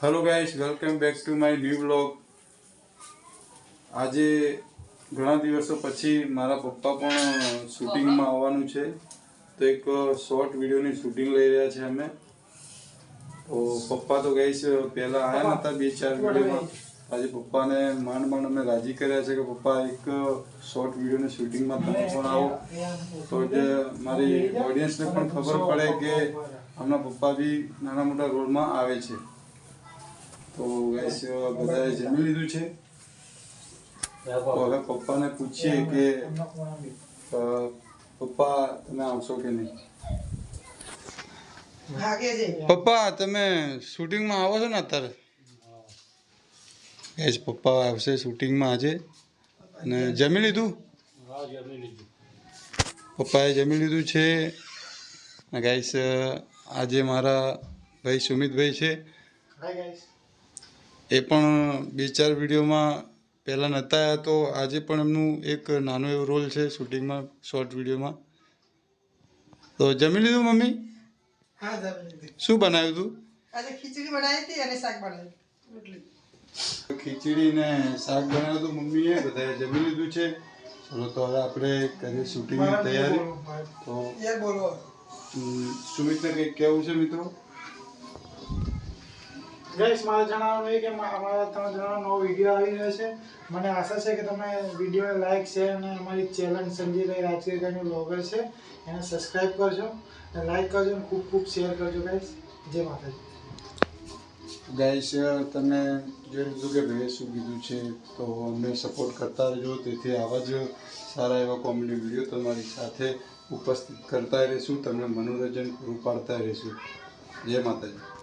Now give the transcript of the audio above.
Hello guys, welcome back to my new blog. આજે ઘણા દિવસો પછી મારા પપ્પા પણ શૂટિંગમાં આવવાનું છે, તો એક શોર્ટ વિડીયોની શૂટિંગ લઈ રહ્યા છે અમે. તો પપ્પા તો ગાઈસ પહેલાં આવ્યા નહોતા 2-4 વિડીયોમાં. આજે પપ્પાને માંડ અમે રાજી કર્યા છે કે પપ્પા એક શોર્ટ વિડીયોની શૂટિંગમાં તમે પણ આવો, તો જે મારી ઓડિયન્સને પણ ખબર પડે કે હમણાં પપ્પા બી નાના મોટા રોલમાં આવે છે. તો ગાઈસ બધાએ જમી લીધું છે. તો હવે પપ્પાને પૂછીએ કે પપ્પા તમે આવશો કે નહીં. પપ્પા તમે શૂટિંગમાં આવો છો ને અત્યારે? ગાઈસ પપ્પા આવશે શૂટિંગમાં આજે. અને જમી લીધું? પપ્પાએ જમી લીધું છે. ગાઈસ આજે મારા ભાઈ સુમિતભાઈ છે, એ પણ 2-4 વિડીયોમાં પહેલાં નહોતા આવ્યા, તો આજે પણ એમનું એક નાનો એવો રોલ છે શૂટિંગમાં, શોર્ટ વિડીયોમાં. તો જમી લીધું મમ્મી? હા, જમી લીધું. શું બનાવ્યું હતું? આજે ખીચડી બનાવી હતી અને શાક બનાવ્યું રોટલી. ખીચડી ને શાક બનાવ્યું હતું મમ્મીએ. બધાએ જમી લીધું છે. ચલો તો હવે આપણે કરીએ શૂટિંગની તૈયારી. તો યાર બોલો. સુમિતને કંઈક કહેવું છે મિત્રો? ગાઈસ મારે જણાવવાનું એ કે અમારા 3 જણાનો નવો વિડીયો આવી રહ્યો છે. મને આશા છે કે તમે વિડીયોને લાઈક, શેર અને અમારી ચેનલ સંજયભાઈ રાજકીયનું બ્લોગર છે એને સબસ્ક્રાઈબ કરજો અને લાઈક કરજો અને ખૂબ ખૂબ શેર કરજો ગાઈસ. જય માતાજી. ગાઈસ તમે જોઈ લીધું કે ભાઈએ શું કીધું છે, તો અમને સપોર્ટ કરતા રહેજો. તેથી આવા જ સારા એવા કોમેડી વિડીયો તમારી સાથે ઉપસ્થિત કરતા રહીશું, તમને મનોરંજન પૂરું પાડતા રહીશું. જય માતાજી.